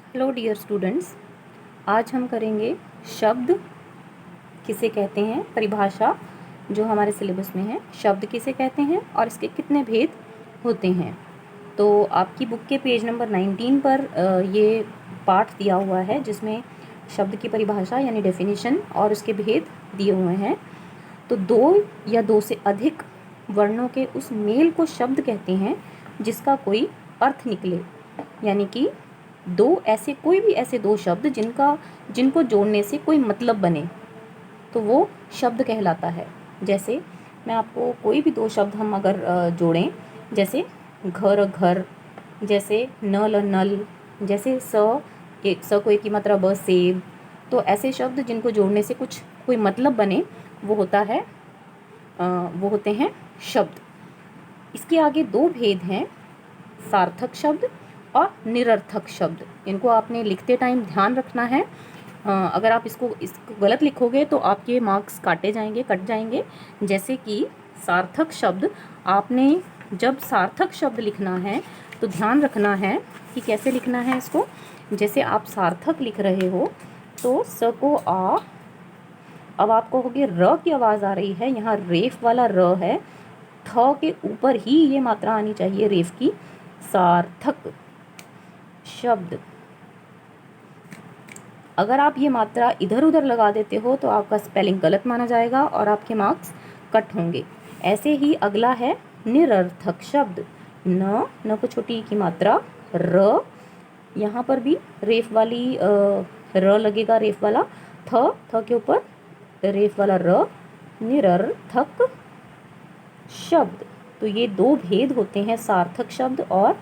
Hello dear students, आज हम करेंगे शब्द किसे कहते हैं, परिभाषा जो हमारे सिलेबस में है। शब्द किसे कहते हैं और इसके कितने भेद होते हैं। तो आपकी बुक के पेज नंबर 19 पर ये पाठ दिया हुआ है जिसमें शब्द की परिभाषा यानी डेफिनेशन और उसके भेद दिए हुए हैं। तो दो या दो से अधिक वर्णों के उस मेल को शब्द कहते हैं जिसका कोई अर्थ निकले, यानी कि कोई भी ऐसे दो शब्द जिनको जोड़ने से कोई मतलब बने तो वो शब्द कहलाता है। जैसे मैं आपको कोई भी दो शब्द हम अगर जोड़ें, जैसे घर घर, जैसे नल नल, जैसे स को एक की मात्रा ब सेब, तो ऐसे शब्द जिनको जोड़ने से कुछ कोई मतलब बने वो होते हैं शब्द। इसके आगे दो भेद हैं, सार्थक शब्द और निरर्थक शब्द। इनको आपने लिखते टाइम ध्यान रखना है। अगर आप इसको गलत लिखोगे तो आपके मार्क्स कट जाएंगे। जैसे कि सार्थक शब्द, आपने जब सार्थक शब्द लिखना है तो ध्यान रखना है कि कैसे लिखना है इसको। जैसे आप सार्थक लिख रहे हो तो स को आ, अब आपको होगी र की आवाज़ आ रही है, यहाँ रेफ वाला र है, थ के ऊपर ही ये मात्रा आनी चाहिए रेफ की। सार्थक शब्द, अगर आप ये मात्रा इधर उधर लगा देते हो तो आपका स्पेलिंग गलत माना जाएगा और आपके मार्क्स कट होंगे। ऐसे ही अगला है निरर्थक शब्द। न को छोटी की मात्रा र, यहाँ पर भी रेफ वाली र लगेगा, रेफ वाला थ के ऊपर रेफ वाला र, निरर्थक शब्द। तो ये दो भेद होते हैं, सार्थक शब्द और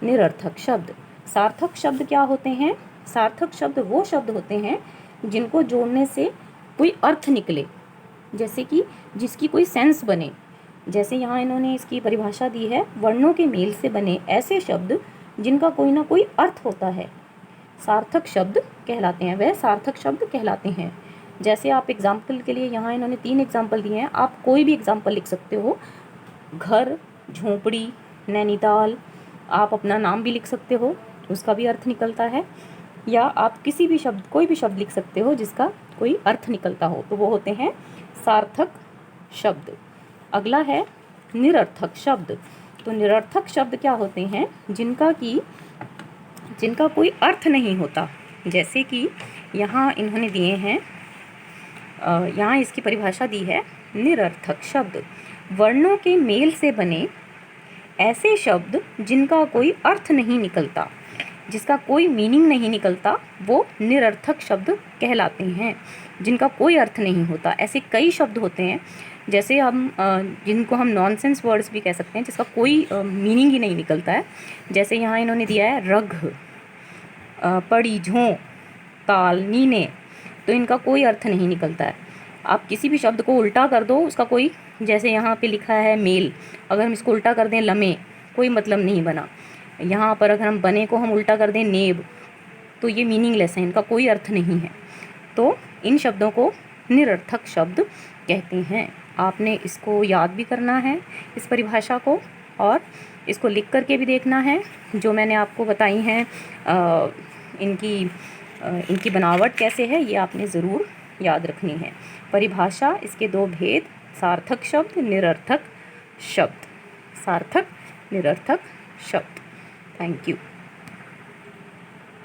निरर्थक शब्द। सार्थक शब्द क्या होते हैं? सार्थक शब्द वो शब्द होते हैं जिनको जोड़ने से कोई अर्थ निकले, जैसे कि जिसकी कोई सेंस बने। जैसे यहाँ इन्होंने इसकी परिभाषा दी है, वर्णों के मेल से बने ऐसे शब्द जिनका कोई ना कोई अर्थ होता है, सार्थक शब्द कहलाते हैं, वह सार्थक शब्द कहलाते हैं। जैसे आप एग्जाम्पल के लिए यहाँ इन्होंने 3 एग्जाम्पल दिए हैं, आप कोई भी एग्जाम्पल लिख सकते हो। घर, झोंपड़ी, नैनीताल, आप अपना नाम भी लिख सकते हो, उसका भी अर्थ निकलता है। या आप कोई भी शब्द लिख सकते हो जिसका कोई अर्थ निकलता हो, तो वो होते हैं सार्थक शब्द। अगला है निरर्थक शब्द। तो निरर्थक शब्द क्या होते हैं? जिनका कोई अर्थ नहीं होता। जैसे कि यहाँ इन्होंने दिए हैं, यहाँ इसकी परिभाषा दी है, निरर्थक शब्द वर्णों के मेल से बने ऐसे शब्द जिनका कोई अर्थ नहीं निकलता, जिसका कोई मीनिंग नहीं निकलता, वो निरर्थक शब्द कहलाते हैं, जिनका कोई अर्थ नहीं होता। ऐसे कई शब्द होते हैं, जैसे जिनको हम नॉनसेंस वर्ड्स भी कह सकते हैं, जिसका कोई मीनिंग ही नहीं निकलता है। जैसे यहाँ इन्होंने दिया है रघ, पड़ी, झों, ताल, नीने, तो इनका कोई अर्थ नहीं निकलता है। आप किसी भी शब्द को उल्टा कर दो, उसका कोई, जैसे यहाँ पे लिखा है मेल, अगर हम इसको उल्टा कर दें लमे, कोई मतलब नहीं बना। यहाँ पर अगर हम बने को हम उल्टा कर दें नेब, तो ये मीनिंगलेस है, इनका कोई अर्थ नहीं है। तो इन शब्दों को निरर्थक शब्द कहते हैं। आपने इसको याद भी करना है, इस परिभाषा को, और इसको लिख करके भी देखना है। जो मैंने आपको बताई हैं इनकी बनावट कैसे है, ये आपने ज़रूर याद रखनी है। परिभाषा, इसके दो भेद, सार्थक शब्द, निरर्थक शब्द, सार्थक निरर्थक शब्द। Thank you.